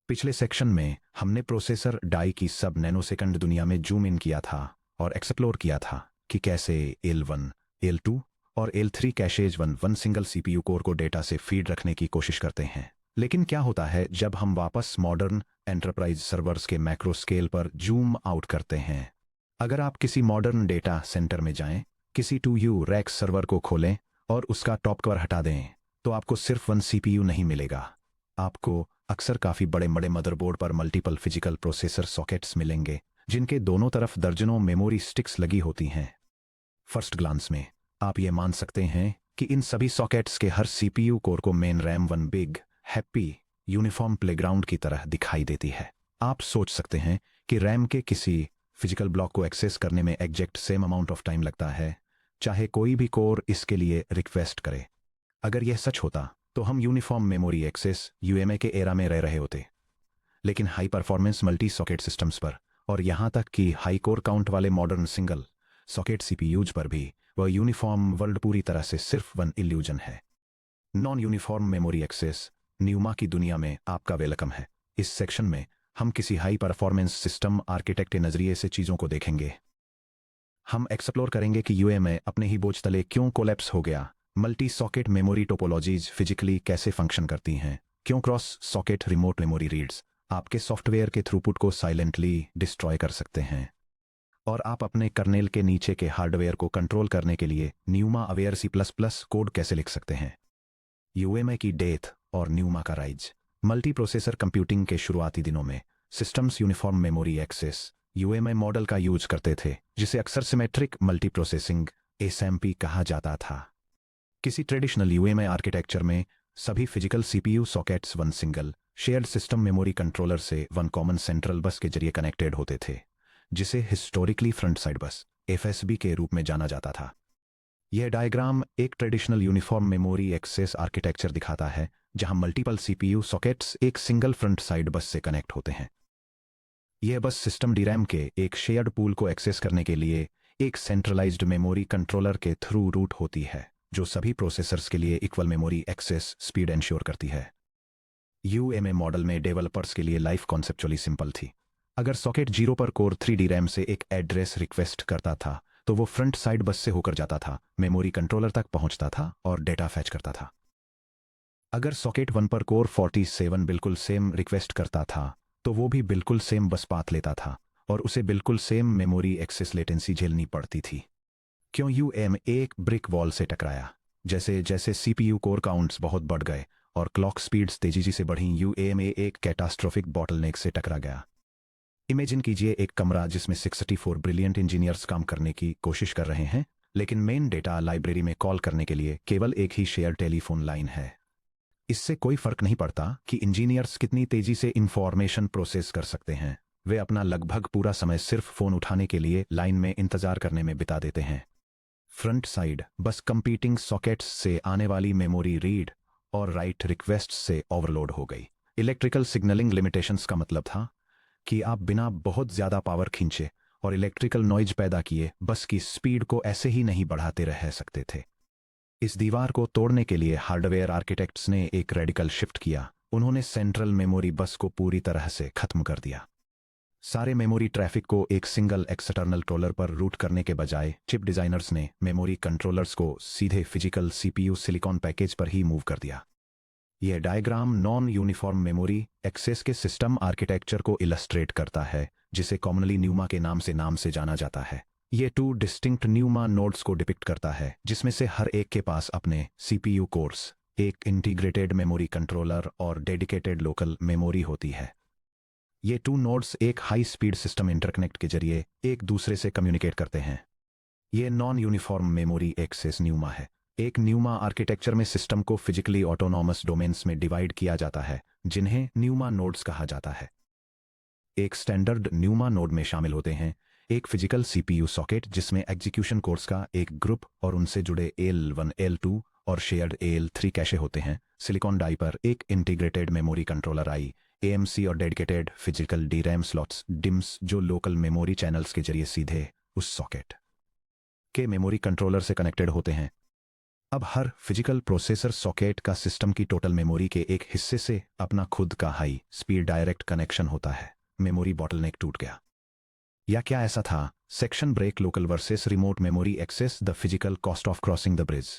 पिछले सेक्शन में हमने प्रोसेसर डाई की सब नैनोसेकंड दुनिया में जूम इन किया था और एक्सप्लोर किया था कि कैसे L1, L2 और L3 caches one single CPU core को डेटा से फीड रखने की कोशिश करते हैं। लेकिन क्या होता है जब हम वापस मॉडर्न एंटरप्राइज सर्वर्स के मैक्रो स्केल पर जूम आउट करते हैं? अगर आप किसी मॉडर्न डेटा सेंटर में जाएं, किसी 2U रैक सर्वर को खोलें और उसका टॉप कवर हटा दें, तो आपको सिर्फ वन सीपीयू नहीं मिलेगा। आपको अक्सर काफ़ी बड़े बड़े मदरबोर्ड पर मल्टीपल फिजिकल प्रोसेसर सॉकेट्स मिलेंगे जिनके दोनों तरफ दर्जनों मेमोरी स्टिक्स लगी होती हैं। फर्स्ट ग्लांस में आप ये मान सकते हैं कि इन सभी सॉकेट्स के हर सीपीयू कोर को main RAM one big happy uniform playground की तरह दिखाई देती है। आप सोच सकते हैं कि रैम के किसी फिजिकल ब्लॉक को एक्सेस करने में exact same amount of time लगता है, चाहे कोई भी कोर इसके लिए रिक्वेस्ट करे। अगर यह सच होता तो हम यूनिफॉर्म मेमोरी एक्सेस यूएमए के एरा में रह रहे होते। लेकिन high performance multi socket systems पर और यहां तक कि हाई कोर काउंट वाले मॉडर्न सिंगल सॉकेट सीपीयूज पर भी वह यूनिफॉर्म वर्ल्ड पूरी तरह से सिर्फ वन इल्यूजन है। Non uniform memory access NUMA की दुनिया में आपका वेलकम है। इस सेक्शन में हम किसी हाई परफॉर्मेंस सिस्टम आर्किटेक्ट के नजरिए से चीजों को देखेंगे। हम एक्सप्लोर करेंगे कि यूएमए अपने ही बोझ तले क्यों कोलैप्स हो गया, multi socket memory topologies physically कैसे फंक्शन करती हैं, क्यों cross socket remote memory reads आपके सॉफ्टवेयर के थ्रूपुट को साइलेंटली डिस्ट्रॉय कर सकते हैं, और आप अपने कर्नेल के नीचे के हार्डवेयर को कंट्रोल करने के लिए न्यूमा अवेयर C++ कोड कैसे लिख सकते हैं। यूएमए की डेथ और न्यूमा का राइज। मल्टी प्रोसेसर कंप्यूटिंग के शुरुआती दिनों में systems uniform memory access UMA model का यूज करते थे, जिसे अक्सर सिमेट्रिक मल्टी प्रोसेसिंग एसएमपी कहा जाता था। किसी ट्रेडिशनल यूएमए आर्किटेक्चर में सभी physical CPU sockets one single shared system memory controller से वन कॉमन सेंट्रल बस के जरिए कनेक्टेड होते थे, जिसे historically front side bus FSB के रूप में जाना जाता था। यह डायग्राम एक traditional uniform memory access architecture दिखाता है जहां मल्टीपल सीपीयू सॉकेट्स एक सिंगल फ्रंट साइड बस से कनेक्ट होते हैं। यह बस सिस्टम डीरैम के एक शेयर्ड पूल को एक्सेस करने के लिए एक सेंट्रलाइज्ड मेमोरी कंट्रोलर के थ्रू रूट होती है, जो सभी प्रोसेसर्स के लिए equal memory access speed ensure करती है। यूएमए मॉडल में डेवलपर्स के लिए लाइफ कॉन्सेप्चुअली सिंपल थी। अगर सॉकेट 0 पर कोर 3 रैम से एक एड्रेस रिक्वेस्ट करता था तो वो फ्रंट साइड बस से होकर जाता था, मेमोरी कंट्रोलर तक पहुंचता था और डेटा फैच करता था। अगर सॉकेट 1 पर कोर 47 बिल्कुल सेम रिक्वेस्ट करता था तो वो भी बिल्कुल सेम बस पाथ लेता था और उसे बिल्कुल सेम मेमोरी एक्सेस लेटेंसी झेलनी पड़ती थी। क्यों? यूएमए एक ब्रिक वॉल से टकराया। जैसे जैसे सीपीयू कोर काउंट्स बहुत बढ़ गए और क्लॉक स्पीड्स तेजी से बढ़ी, यूएमए एक कैटास्ट्रोफिक बॉटलनेक से टकरा गया। इमेजिन कीजिए एक कमरा जिसमें 64 ब्रिलियंट इंजीनियर्स काम करने की कोशिश कर रहे हैं, लेकिन मेन डेटा लाइब्रेरी में कॉल करने के लिए केवल एक ही शेयर टेलीफोन लाइन है। इससे कोई फर्क नहीं पड़ता कि इंजीनियर्स कितनी तेजी से इंफॉर्मेशन प्रोसेस कर सकते हैं, वे अपना लगभग पूरा समय सिर्फ फोन उठाने के लिए लाइन में इंतजार करने में बिता देते हैं। फ्रंट साइड बस कंपीटिंग सॉकेट्स से आने वाली मेमोरी रीड और राइट रिक्वेस्ट से ओवरलोड हो गई। इलेक्ट्रिकल सिग्नलिंग लिमिटेशंस का मतलब था कि आप बिना बहुत ज्यादा पावर खींचे और इलेक्ट्रिकल नॉइज पैदा किए बस की स्पीड को ऐसे ही नहीं बढ़ाते रह सकते थे। इस दीवार को तोड़ने के लिए हार्डवेयर आर्किटेक्ट्स ने एक रेडिकल शिफ्ट किया। उन्होंने सेंट्रल मेमोरी बस को पूरी तरह से खत्म कर दिया। सारे मेमोरी ट्रैफिक को एक सिंगल एक्सटर्नल कंट्रोलर पर रूट करने के बजाय चिप डिजाइनर्स ने मेमोरी कंट्रोलर्स को सीधे फिजिकल सीपीयू सिलिकॉन पैकेज पर ही मूव कर दिया। यह diagram non uniform memory access के सिस्टम आर्किटेक्चर को इलस्ट्रेट करता है, जिसे कॉमनली न्यूमा के नाम से जाना जाता है। ये 2 डिस्टिंक्ट न्यूमा नोड्स को डिपिक्ट करता है, जिसमें से हर एक के पास अपने सीपीयू कोर्स, एक इंटीग्रेटेड मेमोरी कंट्रोलर और डेडिकेटेड लोकल मेमोरी होती है। ये 2 नोड्स एक हाई स्पीड सिस्टम इंटरकनेक्ट के जरिए एक दूसरे से कम्युनिकेट करते हैं। ये non uniform memory access NUMA है। एक न्यूमा आर्किटेक्चर में सिस्टम को फिजिकली ऑटोनॉमस डोमेन्स में डिवाइड किया जाता है, जिन्हें न्यूमा नोड्स कहा जाता है। एक स्टैंडर्ड न्यूमा नोड में शामिल होते हैं एक फिजिकल सीपीयू सॉकेट जिसमें एग्जीक्यूशन कोर्स का एक ग्रुप और उनसे जुड़े L1, L2 और शेयर्ड L3 कैशे होते हैं। सिलिकॉन डाई पर एक इंटीग्रेटेड मेमोरी कंट्रोलर आई, AMC और dedicated physical DRAM slots dims, जो लोकल मेमोरी चैनल्स के जरिए सीधे उस सॉकेट के मेमोरी कंट्रोलर से कनेक्टेड होते हैं। अब हर फिजिकल प्रोसेसर सॉकेट का सिस्टम की टोटल मेमोरी के एक हिस्से से अपना खुद का हाई स्पीड डायरेक्ट कनेक्शन होता है। मेमोरी बॉटलनेक टूट गया। या क्या ऐसा था? Section break, local versus remote memory access, the physical cost of crossing the bridge.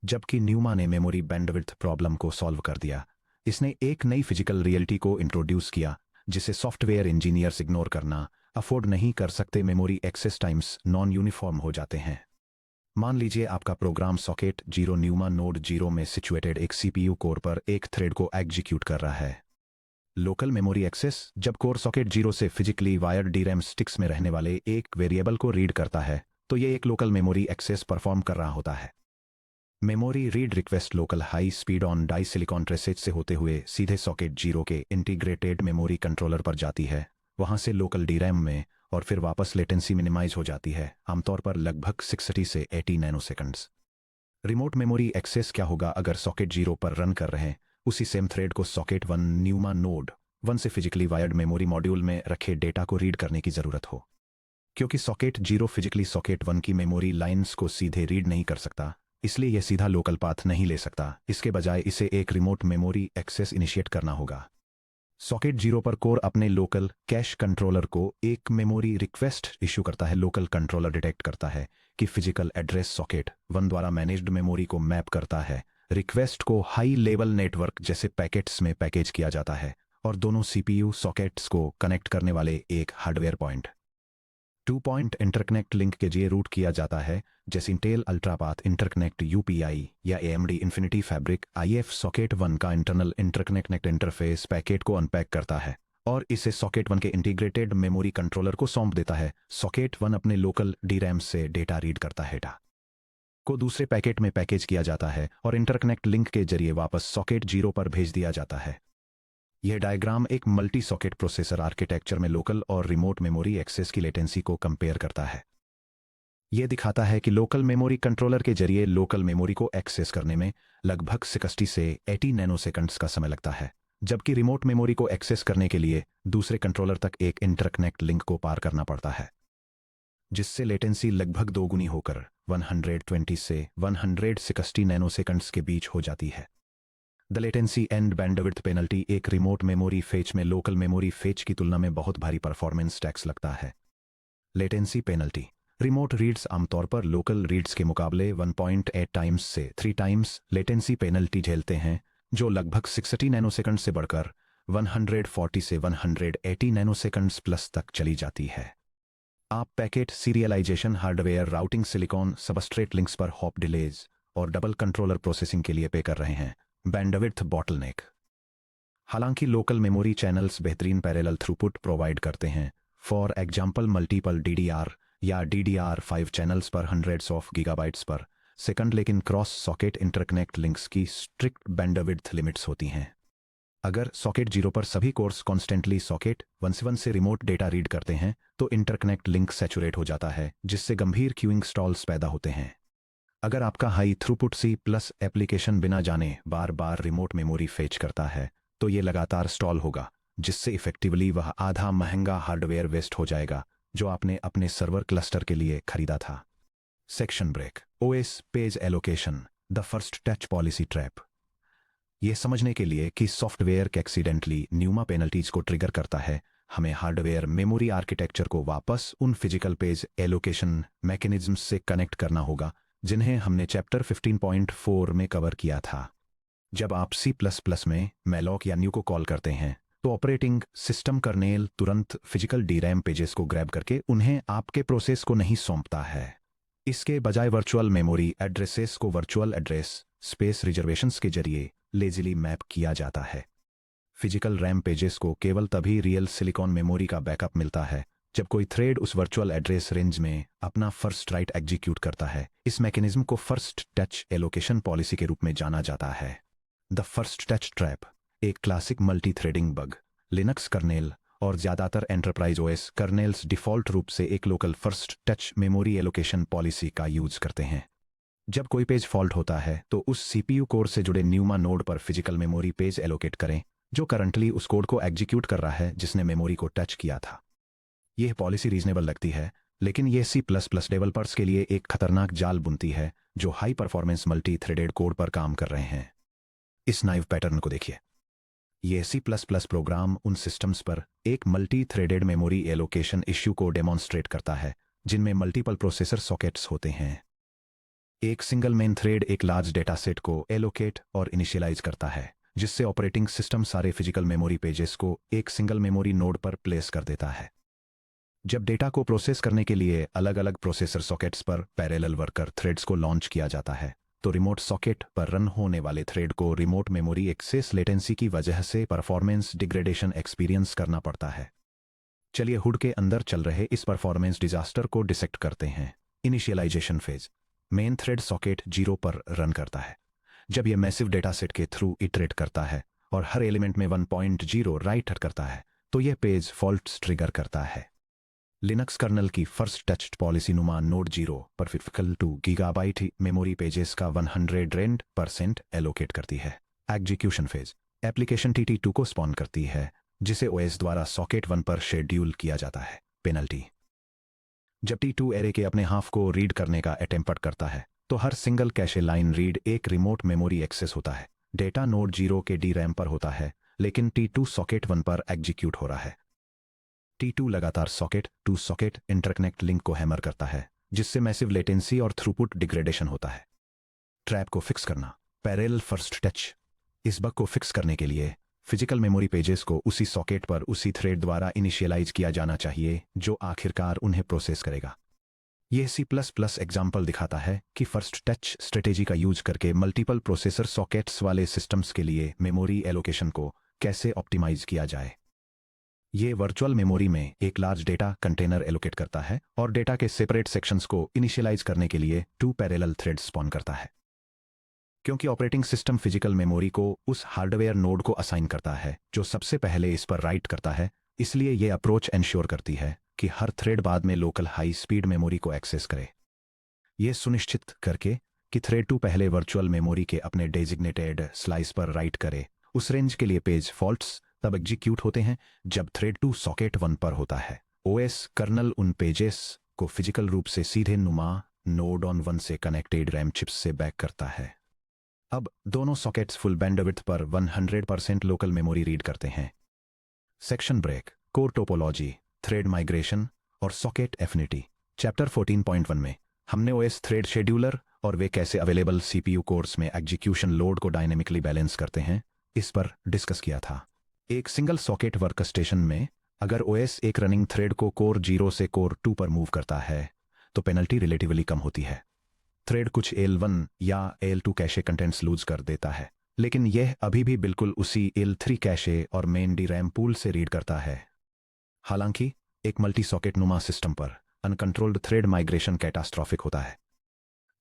जबकि न्यूमा ने मेमोरी बैंडविड्थ प्रॉब्लम को सॉल्व कर दिया, इसने एक नई फिजिकल रियलिटी को इंट्रोड्यूस किया जिसे सॉफ्टवेयर इंजीनियर्स इग्नोर करना अफोर्ड नहीं कर सकते। Memory access times non uniform हो जाते हैं। मान लीजिए आपका प्रोग्राम सॉकेट 0 न्यूमा नोड 0 में सिचुएटेड एक सीपीयू कोर पर एक थ्रेड को एग्जीक्यूट कर रहा है। लोकल मेमोरी एक्सेस, जब कोर सॉकेट 0 से फिजिकली वायर्ड डीरैम स्टिक्स में रहने वाले एक वेरिएबल को रीड करता है, तो ये एक लोकल मेमोरी एक्सेस परफॉर्म कर रहा होता है। Memory read request local high speed on die silicon traces से होते हुए सीधे सॉकेट 0 के इंटीग्रेटेड मेमोरी कंट्रोलर पर जाती है, वहां से लोकल डीरैम में, और फिर वापस लेटेंसी मिनिमाइज हो जाती है, आमतौर पर लगभग 60 से 80 नैनोसेकंड्स। रिमोट मेमोरी एक्सेस क्या होगा अगर सॉकेट 0 पर रन कर रहे हैं उसी सेम थ्रेड को सॉकेट 1 न्यूमा नोड 1 से फिजिकली वायर्ड मेमोरी मॉड्यूल में रखे डेटा को रीड करने की जरूरत हो। क्योंकि सॉकेट 0 फिजिकली सॉकेट 1 की मेमोरी लाइंस को सीधे रीड नहीं कर सकता, इसलिए यह सीधा लोकल पाथ नहीं ले सकता। इसके बजाय इसे एक रिमोट मेमोरी एक्सेस इनिशिएट करना होगा। सॉकेट 0 पर कोर अपने लोकल कैश कंट्रोलर को एक मेमोरी रिक्वेस्ट इश्यू करता है। लोकल कंट्रोलर डिटेक्ट करता है कि फिजिकल एड्रेस सॉकेट 1 द्वारा मैनेज्ड मेमोरी को मैप करता है। रिक्वेस्ट को हाई लेवल नेटवर्क जैसे पैकेट्स में पैकेज किया जाता है और दोनों सीपीयू सॉकेट्स को कनेक्ट करने वाले एक hardware point 2 point interconnect link के जरिए रूट किया जाता है, जैसे इंटेल अल्ट्रापाथ इंटरकनेक्ट यूपीआई या AMD Infinity fabric if. Socket 1 का इंटरनल इंटरकनेक्ट इंटरफेस पैकेट को अनपैक करता है और इसे सॉकेट 1 के इंटीग्रेटेड मेमोरी कंट्रोलर को सौंप देता है। सॉकेट 1 अपने लोकल डीरैम से डेटा रीड करता है, डेटा को दूसरे पैकेट में पैकेज किया जाता है और इंटरकनेक्ट लिंक के जरिए वापस सॉकेट 0 पर भेज दिया जाता है। यह डायग्राम एक मल्टी सॉकेट प्रोसेसर आर्किटेक्चर में लोकल और रिमोट मेमोरी एक्सेस की लेटेंसी को कंपेयर करता है। यह दिखाता है कि लोकल मेमोरी कंट्रोलर के जरिए लोकल मेमोरी को एक्सेस करने में लगभग 60 से 80 नैनोसेकंड्स का समय लगता है, जबकि रिमोट मेमोरी को एक्सेस करने के लिए दूसरे कंट्रोलर तक एक इंटरकनेक्ट लिंक को पार करना पड़ता है, जिससे लेटेंसी लगभग दोगुनी होकर 120 से 160 नैनोसेकंड्स के बीच हो जाती है। The latency and bandwidth penalty एक रिमोट मेमोरी फेच में लोकल मेमोरी फेच की तुलना में बहुत भारी परफॉर्मेंस टैक्स लगता है। लेटेंसी पेनल्टी, रिमोट रीड्स आमतौर पर लोकल रीड्स के मुकाबले 1.8 टाइम्स से 3 टाइम्स लेटेंसी पेनल्टी झेलते हैं, जो लगभग 60 नैनोसेकंड से बढ़कर 140 से 180 नैनोसेकंड्स प्लस तक चली जाती है। आप packet serialisation, hardware routing, silicon substrate links पर हॉप डिलेज और डबल कंट्रोलर प्रोसेसिंग के लिए पे कर रहे हैं। बैंडविड्थ बॉटलनेक, हालांकि लोकल मेमोरी चैनल्स बेहतरीन पैरेलल थ्रूपुट प्रोवाइड करते हैं। फॉर एग्जांपल मल्टीपल डीडीआर या DDR5 चैनल्स पर हंड्रेड्स ऑफ गीगाबाइट्स पर सेकंड, लेकिन क्रॉस सॉकेट इंटरकनेक्ट लिंक्स की स्ट्रिक्ट बैंडविड्थ लिमिट्स होती हैं। अगर सॉकेट 0 पर सभी कोर्स कॉन्स्टेंटली सॉकेट 1 से रिमोट डेटा रीड करते हैं तो इंटरकनेक्ट लिंक सैचुरेट हो जाता है, जिससे गंभीर क्यूइंग स्टॉल्स पैदा होते हैं। अगर आपका हाई थ्रूपुट C+ एप्लीकेशन बिना जाने बार बार रिमोट मेमोरी फेच करता है तो ये लगातार स्टॉल होगा, जिससे इफेक्टिवली वह आधा महंगा हार्डवेयर वेस्ट हो जाएगा जो आपने अपने सर्वर क्लस्टर के लिए खरीदा था। Section break, OS page allocation, the first touch policy trap. यह समझने के लिए कि सॉफ्टवेयर एक्सीडेंटली न्यूमा पेनल्टीज को ट्रिगर करता है, हमें हार्डवेयर मेमोरी आर्किटेक्चर को वापस उन फिजिकल पेज एलोकेशन मैकेनिज्म्स से कनेक्ट करना होगा जिन्हें हमने चैप्टर 15.4 में कवर किया था। जब आप C++ में मैलॉक या न्यू को कॉल करते हैं तो ऑपरेटिंग सिस्टम कर्नेल तुरंत फिजिकल डीरैम पेजेस को ग्रैब करके उन्हें आपके प्रोसेस को नहीं सौंपता है। इसके बजाय वर्चुअल मेमोरी एड्रेसेस को वर्चुअल एड्रेस स्पेस रिजर्वेशंस के जरिए लेजिली मैप किया जाता है। फिजिकल रैम पेजेस को केवल तभी रियल सिलिकॉन मेमोरी का बैकअप मिलता है जब कोई थ्रेड उस वर्चुअल एड्रेस रेंज में अपना फर्स्ट राइट एग्जीक्यूट करता है। इस मैकेनिज्म को फर्स्ट टच एलोकेशन पॉलिसी के रूप में जाना जाता है। द फर्स्ट टच ट्रैप एक classic multi threading bug. Linux kernel और ज्यादातर एंटरप्राइज OS कर्नेल्स डिफॉल्ट रूप से एक local first touch memory allocation policy का यूज करते हैं। जब कोई पेज फॉल्ट होता है तो उस CPU कोर से जुड़े न्यूमा नोड पर फिजिकल मेमोरी पेज एलोकेट करें जो करंटली उस कोड को एग्जीक्यूट कर रहा है जिसने मेमोरी को टच किया था। यह पॉलिसी रीजनेबल लगती है, लेकिन ये C++ डेवलपर्स के लिए एक खतरनाक जाल बुनती है जो high performance multi threaded code पर काम कर रहे हैं। इस नाइव पैटर्न को देखिए। ये C++ प्रोग्राम उन सिस्टम्स पर एक multi threaded memory allocation issue को डेमोन्स्ट्रेट करता है जिनमें मल्टीपल प्रोसेसर सॉकेट्स होते हैं। एक सिंगल मेन थ्रेड एक लार्ज डेटा सेट को एलोकेट और इनिशियलाइज करता है, जिससे ऑपरेटिंग सिस्टम सारे फिजिकल मेमोरी पेजेस को एक सिंगल मेमोरी नोड पर प्लेस कर देता है। जब डेटा को प्रोसेस करने के लिए अलग अलग प्रोसेसर सॉकेट्स पर पैरेलल वर्कर थ्रेड्स को लॉन्च किया जाता है, तो रिमोट सॉकेट पर रन होने वाले थ्रेड को रिमोट मेमोरी एक्सेस लेटेंसी की वजह से परफॉर्मेंस डिग्रेडेशन एक्सपीरियंस करना पड़ता है। चलिए हुड के अंदर चल रहे इस परफॉर्मेंस डिजास्टर को डिसेक्ट करते हैं। Initialisation phase. Main thread socket 0 पर रन करता है। जब यह मैसिव डेटा सेट के थ्रू इटरेट करता है और हर एलिमेंट में 1.0 राइट करता है, तो यह पेज फॉल्ट्स ट्रिगर करता है। लिनक्स कर्नल की फर्स्ट टच्ड पॉलिसी नुमा नोड 0 पर 2 गीगाबाइट मेमोरी पेजेस का 100% एलोकेट करती है। Execution phase. एप्लीकेशन TT2 को स्पॉन करती है, जिसे OS द्वारा सॉकेट 1 पर शेड्यूल किया जाता है। पेनल्टी। जब T2 एरे के अपने हाफ को रीड करने का अटेम्प्ट करता है, तो हर सिंगल कैशे लाइन रीड एक रिमोट मेमोरी एक्सेस होता है। डेटा नोड 0 के DRAM पर होता है, लेकिन T2 सॉकेट 1 पर एग्जीक्यूट हो रहा है। T2 लगातार socket to socket interconnect link को हैमर करता है, जिससे मैसिव लेटेंसी और थ्रूपुट डिग्रेडेशन होता है। ट्रैप को फिक्स करना। Parallel first touch. इस बग को फिक्स करने के लिए फिजिकल मेमोरी पेजेस को उसी सॉकेट पर उसी थ्रेड द्वारा इनिशियलाइज किया जाना चाहिए जो आखिरकार उन्हें प्रोसेस करेगा। यह C++ एग्जाम्पल दिखाता है कि फर्स्ट टच स्ट्रेटेजी का यूज करके मल्टीपल प्रोसेसर सॉकेट्स वाले सिस्टम्स के लिए मेमोरी एलोकेशन को कैसे ऑप्टिमाइज किया जाए। यह वर्चुअल मेमोरी में एक लार्ज डेटा कंटेनर एलोकेट करता है और डेटा के सेपरेट सेक्शंस को इनिशियलाइज करने के लिए 2 पैरेलल थ्रेड्स स्पॉन करता है। क्योंकि ऑपरेटिंग सिस्टम फिजिकल मेमोरी को उस हार्डवेयर नोड को असाइन करता है जो सबसे पहले इस पर राइट करता है, इसलिए यह अप्रोच एंश्योर करती है कि हर थ्रेड बाद में लोकल हाई स्पीड मेमोरी को एक्सेस करे। यह सुनिश्चित करके कि थ्रेड 2 पहले वर्चुअल मेमोरी के अपने डेजिग्नेटेड स्लाइस पर राइट करे, उस रेंज के लिए पेज फॉल्ट्स तब एग्जीक्यूट होते हैं जब थ्रेड 2 सॉकेट 1 पर होता है। OS कर्नल उन पेजेस को फिजिकल रूप से सीधे नुमा नोड ऑन 1 से कनेक्टेड रैम चिप्स से बैक करता है। अब दोनों सॉकेट्स फुल बैंडविड्थ पर 100% लोकल मेमोरी रीड करते हैं। Section break. Core topology, thread migration और सॉकेट एफिनिटी। चैप्टर 14.1 में हमने OS थ्रेड शेड्यूलर और वे कैसे अवेलेबल CPU कोर्स में एग्जीक्यूशन लोड को डायनेमिकली बैलेंस करते हैं, इस पर डिस्कस किया था। एक सिंगल सॉकेट वर्कस्टेशन में अगर OS एक रनिंग थ्रेड को कोर 0 से कोर 2 पर मूव करता है, तो पेनल्टी रिलेटिवली कम होती है। थ्रेड कुछ L1 या L2 कैशे कंटेंट्स लूज कर देता है, लेकिन यह अभी भी बिल्कुल उसी L3 कैशे और मेन DRAM पूल से रीड करता है। हालांकि एक मल्टी सॉकेट नुमा सिस्टम पर अनकंट्रोल्ड थ्रेड माइग्रेशन कैटास्ट्रॉफिक होता है।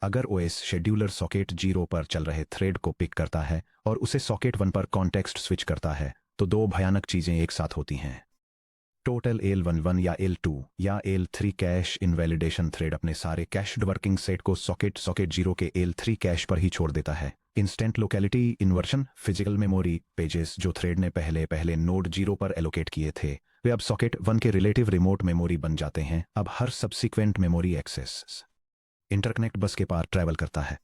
अगर OS शेड्यूलर सॉकेट 0 पर चल रहे थ्रेड को पिक करता है और उसे सॉकेट 1 पर कॉन्टेक्स्ट स्विच करता है, तो 2 भयानक चीजें एक साथ होती हैं। टोटल L11 या L2 या L3 कैश इनवैलिडेशन थ्रेड अपने सारे कैश्ड वर्किंग सेट को सॉकेट 0 के L3 कैश पर ही छोड़ देता है। Instant locality inversion. Physical memory pages जो थ्रेड ने पहले नोड 0 पर एलोकेट किए थे, वे अब सॉकेट 1 के रिलेटिव रिमोट मेमोरी बन जाते हैं। अब हर सब्सिक्वेंट मेमोरी एक्सेस इंटरकनेक्ट बस के पार ट्रैवल करता है।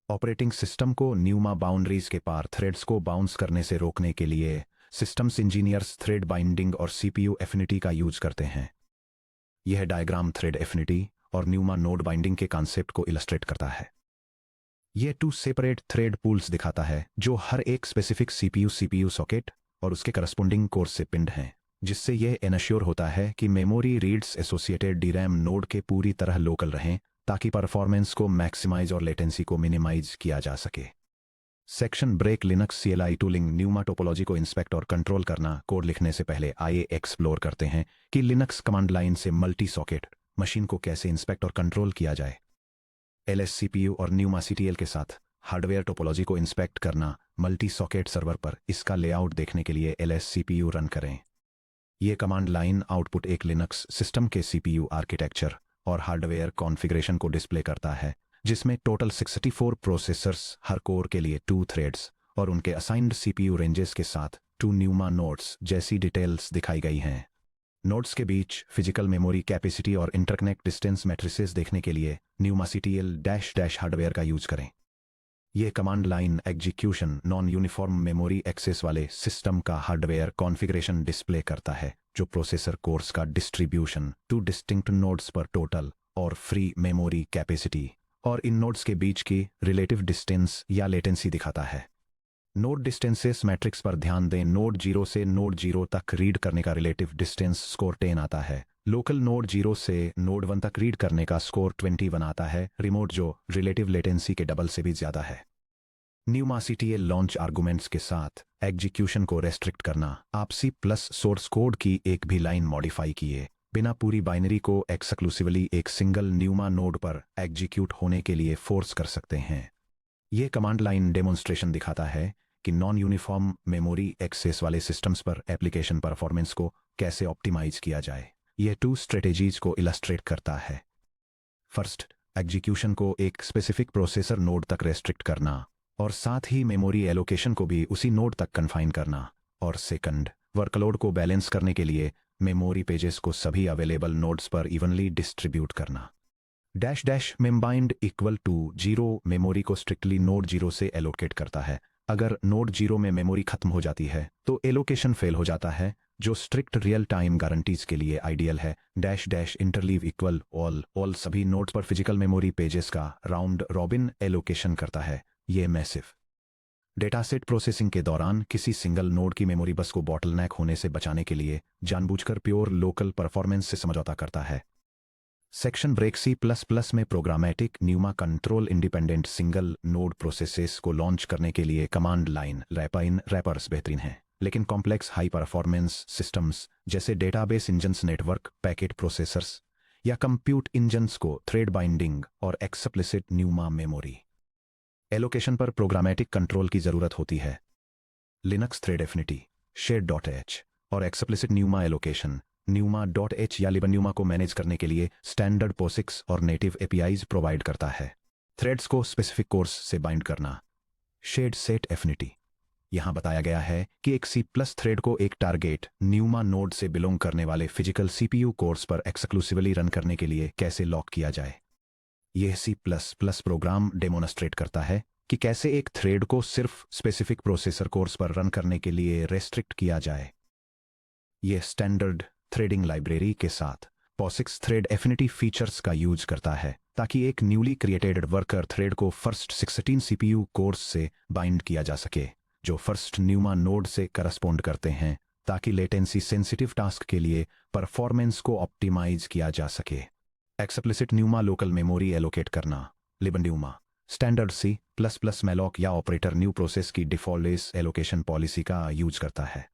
ऑपरेटिंग सिस्टम को न्यूमा बाउंड्रीज के पार थ्रेड्स को बाउंस करने से रोकने के लिए सिस्टम्स इंजीनियर्स थ्रेड बाइंडिंग और CPU एफिनिटी का यूज करते हैं। यह डायग्राम थ्रेड एफिनिटी और न्यूमा नोड बाइंडिंग के कॉन्सेप्ट को इलस्ट्रेट करता है। यह 2 सेपरेट थ्रेड पूल्स दिखाता है जो हर एक स्पेसिफिक CPU सॉकेट और उसके करस्पोंडिंग कोर्स से पिंड हैं, जिससे यह एनश्योर होता है कि memory reads associated DRAM node के पूरी तरह लोकल रहें, ताकि परफॉर्मेंस को मैक्सिमाइज और लेटेंसी को मिनिमाइज किया जा सके। Section break. Linux CLI tooling. NUMA topology को इंस्पेक्ट और कंट्रोल करना। कोड लिखने से पहले आइए एक्सप्लोर करते हैं कि लिनक्स कमांड लाइन से मल्टी सॉकेट मशीन को कैसे इंस्पेक्ट और कंट्रोल किया जाए। LS CPU और न्यूमा CTL के साथ हार्डवेयर टोपोलॉजी को इंस्पेक्ट करना। मल्टी सॉकेट सर्वर पर इसका लेआउट देखने के लिए LS CPU रन करें। यह कमांड लाइन आउटपुट एक लिनक्स सिस्टम के CPU आर्किटेक्चर और हार्डवेयर कॉन्फ़िगरेशन को डिस्प्ले करता है, जिसमें टोटल 64 प्रोसेसर्स, हर कोर के लिए 2 थ्रेड्स और उनके असाइंड CPU रेंजेस के साथ 2 न्यूमा नोड्स जैसी डिटेल्स दिखाई गई हैं। नोड्स के बीच फिजिकल मेमोरी कैपेसिटी और इंटरकनेक्ट डिस्टेंस मैट्रिसेस देखने के लिए न्यूमासीटीएल डैश डैश हार्डवेयर का यूज करें। यह command line execution non uniform memory access वाले सिस्टम का हार्डवेयर कॉन्फ़िगरेशन डिस्प्ले करता है, जो प्रोसेसर कोर्स का डिस्ट्रीब्यूशन टू डिस्टिंक्ट नोड्स पर टोटल और फ्री मेमोरी कैपेसिटी और इन नोड्स के बीच की रिलेटिव डिस्टेंस या लेटेंसी दिखाता है। नोड डिस्टेंसेस मैट्रिक्स पर ध्यान दें। नोड 0 से नोड 0 तक रीड करने का रिलेटिव डिस्टेंस स्कोर 10 आता है। लोकल नोड 0 से नोड 1 तक रीड करने का स्कोर 21 आता है। रिमोट जो रिलेटिव लेटेंसी के डबल से भी ज्यादा है। न्यूमासीटीएल लॉन्च आर्गुमेंट्स के साथ एग्जीक्यूशन को रेस्ट्रिक्ट करना। आप C प्लस सोर्स कोड की एक भी लाइन मॉडिफाई किए बिना पूरी बाइनरी को एक्सक्लूसिवली एक सिंगल न्यूमा नोड पर एग्जीक्यूट होने के लिए फोर्स कर सकते हैं। यह कमांड लाइन डेमोन्स्ट्रेशन दिखाता है कि नॉन यूनिफॉर्म मेमोरी एक्सेस वाले सिस्टम्स पर एप्लीकेशन परफॉर्मेंस को कैसे ऑप्टिमाइज किया जाए। यह 2 स्ट्रेटेजीज को इलस्ट्रेट करता है। फर्स्ट, एग्जीक्यूशन को एक स्पेसिफिक प्रोसेसर नोड तक रेस्ट्रिक्ट करना और साथ ही मेमोरी एलोकेशन को भी उसी नोड तक कन्फाइन करना। और सेकंड, वर्कलोड को बैलेंस करने के लिए मेमोरी पेजेस को सभी अवेलेबल नोड्स पर इवनली डिस्ट्रीब्यूट करना। Dash dash membind equal to 0 memory को स्ट्रिक्टली नोड 0 से एलोकेट करता है। अगर नोड 0 में मेमोरी खत्म हो जाती है तो एलोकेशन फेल हो जाता है, जो स्ट्रिक्ट रियल टाइम गारंटीज के लिए आइडियल है। Dash dash interleave equal all सभी नोड्स पर फिजिकल मेमोरी पेजेस का राउंड रॉबिन एलोकेशन करता है। ये मैसिव डेटासेट प्रोसेसिंग के दौरान किसी सिंगल नोड की मेमोरी बस को बॉटलनेक होने से बचाने के लिए जानबूझकर प्योर लोकल परफॉर्मेंस से समझौता करता है। सेक्शन ब्रेक C++ में programmatic pneuma control independent single node processes को लॉन्च करने के लिए कमांड लाइन रैपर्स बेहतरीन है, लेकिन कॉम्प्लेक्स हाई परफॉर्मेंस सिस्टम्स जैसे database engines, network packet processors या कंप्यूट इंजन्स को थ्रेड बाइंडिंग और एक्सप्लिसिट न्यूमा मेमोरी एलोकेशन पर प्रोग्रामेटिक कंट्रोल की जरूरत होती है। लिनक्स थ्रेड एफिनिटी, shared.h और एक्सप्लिसिट न्यूमा एलोकेशन न्यूमा.h या लिबन्यूमा को मैनेज करने के लिए स्टैंडर्ड पोसिक्स और नेटिव एपीआईज प्रोवाइड करता है। थ्रेड्स को स्पेसिफिक कोर्स से बाइंड करना। शेड सेट एफिनिटी, यहां बताया गया है कि एक C+ थ्रेड को एक टारगेट न्यूमा नोड से बिलोंग करने वाले फिजिकल CPU कोर्स पर एक्सक्लूसिवली रन करने के लिए कैसे लॉक किया जाए। यह C++ प्रोग्राम डेमोन्स्ट्रेट करता है कि कैसे एक थ्रेड को सिर्फ स्पेसिफिक प्रोसेसर कोर्स पर रन करने के लिए रेस्ट्रिक्ट किया जाए। यह स्टैंडर्ड थ्रेडिंग लाइब्रेरी के साथ POSIX थ्रेड एफिनिटी फीचर्स का यूज करता है ताकि एक न्यूली क्रिएटेड वर्कर थ्रेड को फर्स्ट 16 CPU कोर्स से बाइंड किया जा सके, जो फर्स्ट न्यूमा नोड से करस्पॉन्ड करते हैं, ताकि लेटेंसी सेंसिटिव टास्क के लिए परफॉर्मेंस को ऑप्टिमाइज किया जा सके। Explicit pneuma local memory allocate करना। लिबन्यूमा स्टैंडर्ड C++ मैलॉक या ऑपरेटर न्यू प्रोसेस की डिफॉल्ट एलोकेशन पॉलिसी का यूज करता है।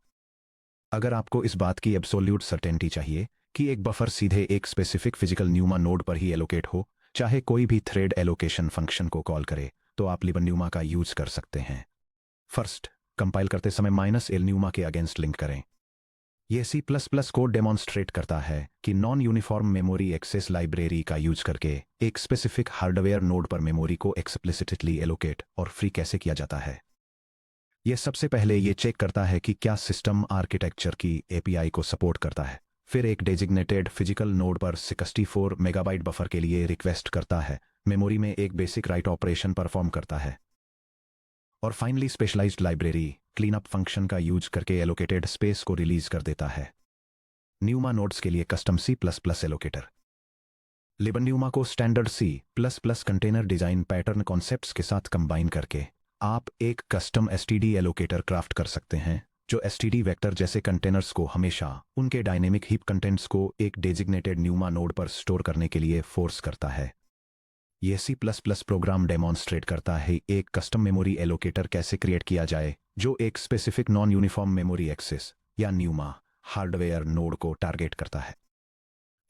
अगर आपको इस बात की एब्सोल्यूट सर्टेनिटी चाहिए कि एक बफर सीधे एक स्पेसिफिक फिजिकल न्यूमा नोड पर ही एलोकेट हो, चाहे कोई भी थ्रेड एलोकेशन फंक्शन को कॉल करे, तो आप लिबन्यूमा का यूज कर सकते हैं। फर्स्ट, कंपाइल करते समय -l न्यूमा के अगेंस्ट लिंक करें। यह C++ कोड डेमोन्स्ट्रेट करता है कि non uniform memory access library का यूज करके एक स्पेसिफिक हार्डवेयर नोड पर मेमोरी को एक्सप्लिसिटली एलोकेट और फ्री कैसे किया जाता है। यह सबसे पहले यह चेक करता है कि क्या सिस्टम आर्किटेक्चर की API को सपोर्ट करता है। फिर एक डेजिग्नेटेड फिजिकल नोड पर 64 मेगाबाइट बफर के लिए रिक्वेस्ट करता है, मेमोरी में एक बेसिक राइट ऑपरेशन परफॉर्म करता है और finally specialised library cleanup function का यूज करके एलोकेटेड स्पेस को रिलीज कर देता है। न्यूमा नोड्स के लिए कस्टम C++ एलोकेटर। लिबन्यूमा को standard C++ container design pattern concepts के साथ कंबाइन करके आप एक कस्टम STD एलोकेटर क्राफ्ट कर सकते हैं, जो STD वेक्टर जैसे कंटेनर्स को हमेशा उनके डायनेमिक हीप कंटेंट्स को एक डेजिग्नेटेड न्यूमा नोड पर स्टोर करने के लिए फोर्स करता है। यह C++ प्रोग्राम डेमोन्स्ट्रेट करता है एक कस्टम मेमोरी एलोकेटर कैसे क्रिएट किया जाए, जो एक specific non uniform memory access या न्यूमा हार्डवेयर नोड को टारगेट करता है।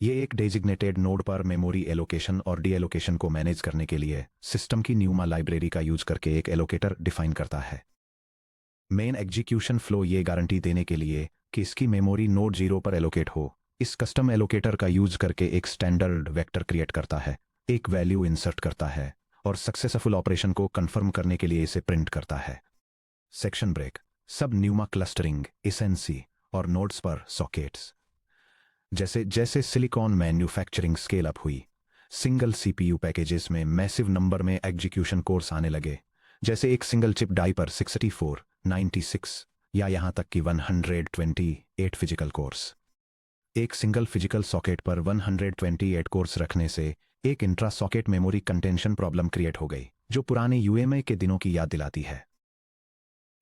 यह एक डेजिग्नेटेड नोड पर मेमोरी एलोकेशन और डी एलोकेशन को मैनेज करने के लिए सिस्टम की न्यूमा लाइब्रेरी का यूज करके एक एलोकेटर डिफाइन करता है। मेन एग्जीक्यूशन फ्लो ये गारंटी देने के लिए कि इसकी मेमोरी नोड 0 पर एलोकेट हो, इस कस्टम एलोकेटर का यूज करके एक स्टैंडर्ड वेक्टर क्रिएट करता है, एक वैल्यू इंसर्ट करता है और सक्सेसफुल ऑपरेशन को कंफर्म करने के लिए इसे प्रिंट करता है। सेक्शन ब्रेक, सब न्यूमा क्लस्टरिंग, एसएनसी और नोड्स पर सॉकेट्स। जैसे जैसे सिलिकॉन मैन्युफैक्चरिंग स्केल अप हुई, सिंगल सीपीयू पैकेजेस में मैसिव नंबर में एग्जीक्यूशन कोर्स आने लगे, जैसे एक सिंगल चिप डाई पर 64, 96 या यहां तक कि 128 फिजिकल कोर्स। एक सिंगल फिजिकल सॉकेट पर 128 कोर्स रखने से एक intra socket memory contention problem create हो गई, जो पुराने यूएमए के दिनों की याद दिलाती है।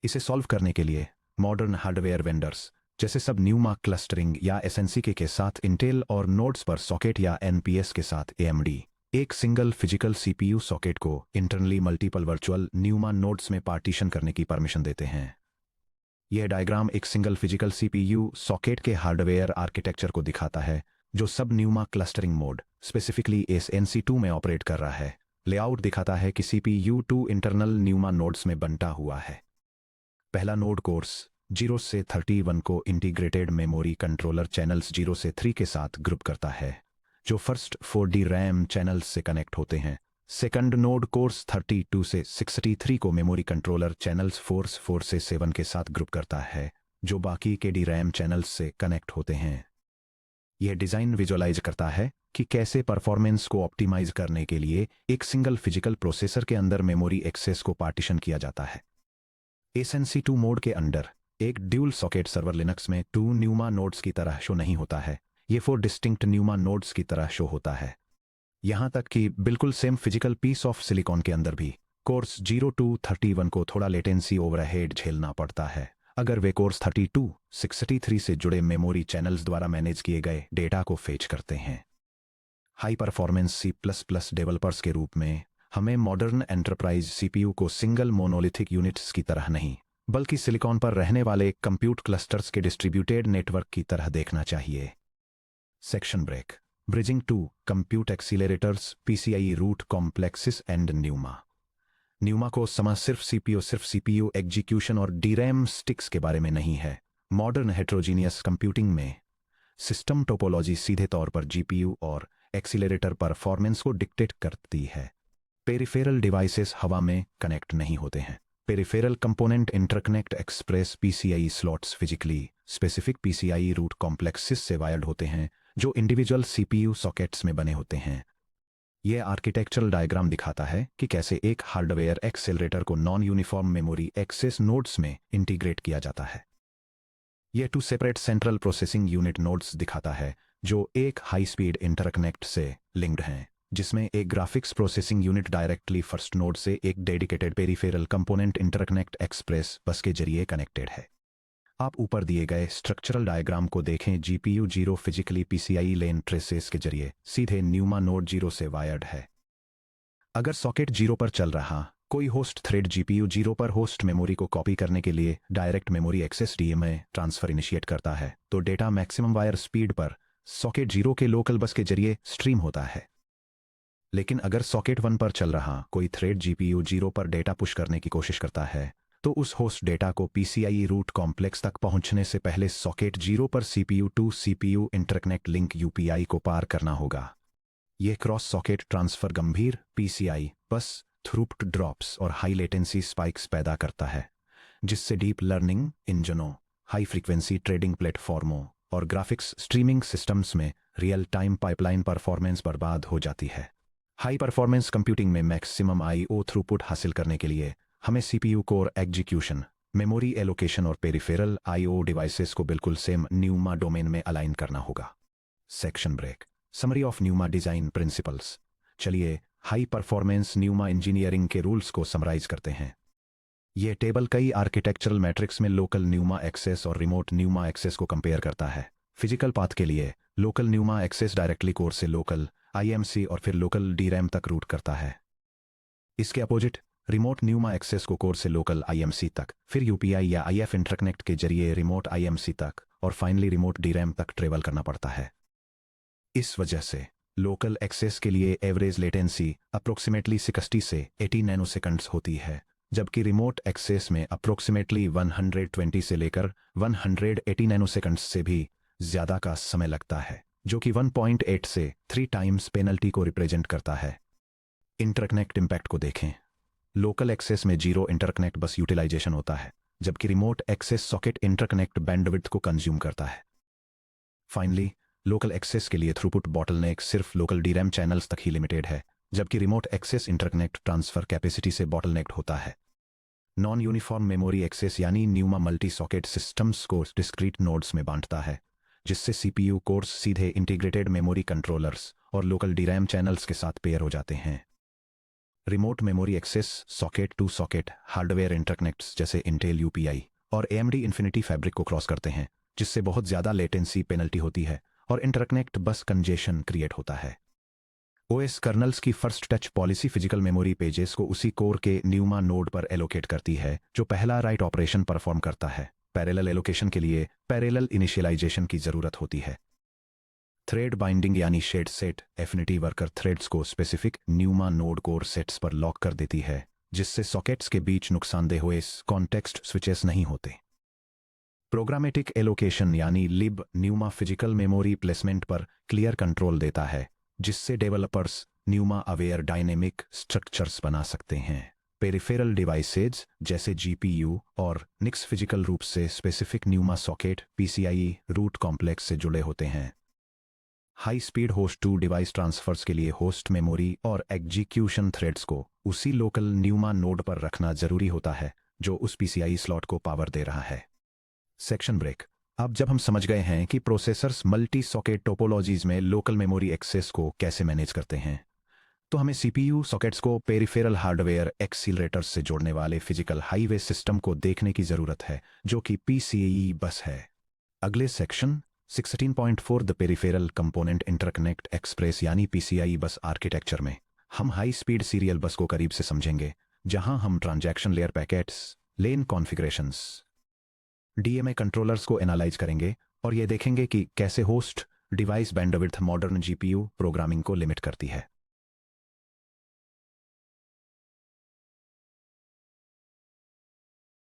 इसे सॉल्व करने के लिए मॉडर्न हार्डवेयर वेंडर्स जैसे सब न्यूमा क्लस्टरिंग या एसएनसी के साथ इंटेल और नोड्स पर सॉकेट या एनपीएस के साथ एएमडी एक सिंगल फिजिकल सीपीयू सॉकेट को internally multiple virtual pneuma nodes में पार्टीशन करने की परमिशन देते हैं। यह डायग्राम एक सिंगल फिजिकल सीपीयू सॉकेट के हार्डवेयर आर्किटेक्चर को दिखाता है, जो सब न्यूमा क्लस्टरिंग मोड स्पेसिफिकली एसएनसी2 में ऑपरेट कर रहा है। लेआउट दिखाता है कि सीपीयू2 इंटरनल न्यूमा नोड्स में बंटा हुआ है। पहला नोड कोर्स 0 से 31 को इंटीग्रेटेड मेमोरी कंट्रोलर चैनल्स 0 से 3 के साथ ग्रुप करता है, जो फर्स्ट 4D रैम चैनल्स से कनेक्ट होते हैं। सेकंड नोड कोर्स 32 से 63 को मेमोरी कंट्रोलर चैनल्स 4 से 7 के साथ ग्रुप करता है, जो बाकी के डी रैम चैनल्स से कनेक्ट होते हैं। यह डिज़ाइन विजुअलाइज करता है कि कैसे परफॉर्मेंस को ऑप्टिमाइज करने के लिए एक सिंगल फिजिकल प्रोसेसर के अंदर मेमोरी एक्सेस को पार्टीशन किया जाता है। एसएनसी2 मोड के अंडर एक ड्यूल सॉकेट सर्वर लिनक्स में 2 न्यूमा नोड्स की तरह शो नहीं होता है, ये 4 डिस्टिंक्ट न्यूमा नोड्स की तरह शो होता है। यहां तक कि बिल्कुल same physical piece of silicon के अंदर भी कोर्स 0 to 31 को थोड़ा लेटेंसी ओवरहेड झेलना पड़ता है अगर वे कोर्स 32, 63 से जुड़े मेमोरी चैनल्स द्वारा मैनेज किए गए डेटा को फेच करते हैं। हाई परफॉर्मेंस C++ डेवलपर्स के रूप में हमें मॉडर्न एंटरप्राइज सीपीयू को सिंगल मोनोलिथिक यूनिट्स की तरह नहीं, बल्कि सिलिकॉन पर रहने वाले कंप्यूट क्लस्टर्स के डिस्ट्रीब्यूटेड नेटवर्क की तरह देखना चाहिए। Section break. Bridging to compute accelerators, PCI root complexes and NUMA. NUMA को समझ सिर्फ सीपीयू एग्जीक्यूशन और डीरैम स्टिक्स के बारे में नहीं है। मॉडर्न हेट्रोजीनियस कंप्यूटिंग में सिस्टम टोपोलॉजी सीधे तौर पर जीपीयू और एक्सीलरेटर परफॉर्मेंस को डिक्टेट करती है। पेरिफेरल डिवाइसेस हवा में कनेक्ट नहीं होते हैं। Peripheral component interconnect express PCI slots physically specific PCI root complexes से वायर्ड होते हैं, जो इंडिविजुअल सीपीयू सॉकेट्स में बने होते हैं। यह आर्किटेक्चरल डायग्राम दिखाता है कि कैसे एक हार्डवेयर एक्सेलरेटर को non uniform memory access nodes में इंटीग्रेट किया जाता है। यह 2 separate central processing unit nodes दिखाता है, जो एक हाई स्पीड इंटरकनेक्ट से लिंक्ड हैं, जिसमें एक graphics processing unit directly first node से एक dedicated peripheral component interconnect express bus के जरिए कनेक्टेड है। आप ऊपर दिए गए स्ट्रक्चरल डायग्राम को देखें। जीपीयू 0 फिजिकली पीसीआई लेन ट्रेसेस के जरिए सीधे न्यूमा नोड 0 से वायर्ड है। अगर सॉकेट 0 पर चल रहा कोई होस्ट थ्रेड जीपीयू 0 पर होस्ट मेमोरी को कॉपी करने के लिए direct memory access DMA transfer initiate करता है, तो डेटा मैक्सिमम वायर स्पीड पर सॉकेट 0 के लोकल बस के जरिए स्ट्रीम होता है। लेकिन अगर सॉकेट 1 पर चल रहा कोई थ्रेड जीपीयू 0 पर डेटा पुश करने की कोशिश करता है, तो उस होस्ट डेटा को पीसीआई रूट कॉम्प्लेक्स तक पहुंचने से पहले सॉकेट 0 पर CPU2 CPU interconnect link UPI को पार करना होगा। यह क्रॉस सॉकेट ट्रांसफर गंभीर पीसीआई बस थ्रूपुट ड्रॉप्स और हाई लेटेंसी स्पाइक्स पैदा करता है, जिससे डीप लर्निंग इंजनों, हाई फ्रीक्वेंसी ट्रेडिंग प्लेटफॉर्मों और ग्राफिक्स स्ट्रीमिंग सिस्टम्स में रियल टाइम पाइपलाइन परफॉर्मेंस बर्बाद हो जाती है। हाई परफॉर्मेंस कंप्यूटिंग में मैक्सिमम आईओ थ्रूपुट हासिल करने के लिए हमें CPU core execution, memory allocation और पेरिफेरल आईओ डिवाइसेस को बिल्कुल सेम न्यूमा डोमेन में अलाइन करना होगा। Section break. Summary of NUMA design principles. चलिए हाई परफॉर्मेंस न्यूमा इंजीनियरिंग के रूल्स को समराइज करते हैं। यह टेबल कई आर्किटेक्चरल मैट्रिक्स में लोकल न्यूमा एक्सेस और रिमोट न्यूमा एक्सेस को कंपेयर करता है। फिजिकल पाथ के लिए local NUMA access directly core से लोकल आईएमसी और फिर लोकल डीरैम तक रूट करता है। इसके अपोजिट रिमोट न्यूमा एक्सेस को कोर से लोकल आईएमसी तक, फिर यूपीआई या आईएफ इंटरकनेक्ट के जरिए रिमोट आईएमसी तक और फाइनली रिमोट डीरैम तक ट्रेवल करना पड़ता है। इस वजह से लोकल एक्सेस के लिए एवरेज लेटेंसी अप्रोक्सीमेटली 60 से 80 नैनोसेकंड्स होती है, जबकि रिमोट एक्सेस में अप्रोक्सीमेटली 120 से लेकर 180 नैनोसेकंड्स से भी ज्यादा का समय लगता है, जो कि 1.8 से 3 टाइम्स पेनल्टी को रिप्रेजेंट करता है। इंटरकनेक्ट इंपैक्ट को देखें। लोकल एक्सेस में 0 इंटरकनेक्ट बस यूटिलाइजेशन होता है, जबकि remote access socket interconnect bandwidth को कंज्यूम करता है। फाइनली लोकल एक्सेस के लिए थ्रूपुट बॉटलनेक सिर्फ लोकल डीरैम चैनल्स तक ही लिमिटेड है, जबकि remote access interconnect transfer capacity से बॉटलनेक्ड होता है। नॉन यूनिफॉर्म मेमोरी एक्सेस यानी न्यूमा मल्टी सॉकेट सिस्टम्स को डिस्क्रीट नोड्स में बांटता है, जिससे सीपीयू कोर्स सीधे इंटीग्रेटेड मेमोरी कंट्रोलर्स और लोकल डीरैम चैनल्स के साथ पेयर हो जाते हैं। Remote memory access socket to socket hardware interconnects जैसे इंटेल यूपीआई और एएमडी इन्फिनिटी फैब्रिक को क्रॉस करते हैं, जिससे बहुत ज़्यादा लेटेंसी पेनल्टी होती है और इंटरकनेक्ट बस कंजेशन क्रिएट होता है। ओएस कर्नल्स की first touch policy physical memory pages को उसी कोर के न्यूमा नोड पर एलोकेट करती है जो पहला राइट ऑपरेशन परफॉर्म करता है। पैरेलल एलोकेशन के लिए पैरेलल इनिशियलाइजेशन की जरूरत होती है। थ्रेड बाइंडिंग यानी sched set affinity worker threads को specific NUMA node core sets पर लॉक कर देती है, जिससे सॉकेट्स के बीच नुकसानदेह ओएस कॉन्टेक्स्ट स्विचेस नहीं होते। प्रोग्रामेटिक एलोकेशन यानी लिब न्यूमा फिजिकल मेमोरी प्लेसमेंट पर क्लियर कंट्रोल देता है, जिससे developers pneuma aware dynamic structures बना सकते हैं। पेरिफेरल डिवाइसेज जैसे जीपीयू और निक्स फिजिकल रूप से specific NUMA socket PCI root complex से जुड़े होते हैं। High speed host to device transfers के लिए होस्ट मेमोरी और एग्जीक्यूशन थ्रेड्स को उसी लोकल न्यूमा नोड पर रखना जरूरी होता है जो उस पीसीआई स्लॉट को पावर दे रहा है। Section break. अब जब हम समझ गए हैं कि प्रोसेसर्स मल्टी सॉकेट टोपोलॉजीज में लोकल मेमोरी एक्सेस को कैसे मैनेज करते हैं, तो हमें सीपीयू सॉकेट्स को पेरिफेरल हार्डवेयर एक्सीलरेटर्स से जोड़ने वाले फिजिकल हाईवे सिस्टम को देखने की जरूरत है, जो कि पीसीई बस है। अगले section 16.4 the peripheral component interconnect express यानी पीसीआई बस आर्किटेक्चर में हम हाई स्पीड सीरियल बस को करीब से समझेंगे, जहां हम ट्रांजैक्शन लेयर पैकेट्स, लेन कॉन्फ़िगरेशंस, डीएमए कंट्रोलर्स को एनालाइज करेंगे और ये देखेंगे कि कैसे host device bandwidth modern GPU programming को लिमिट करती है।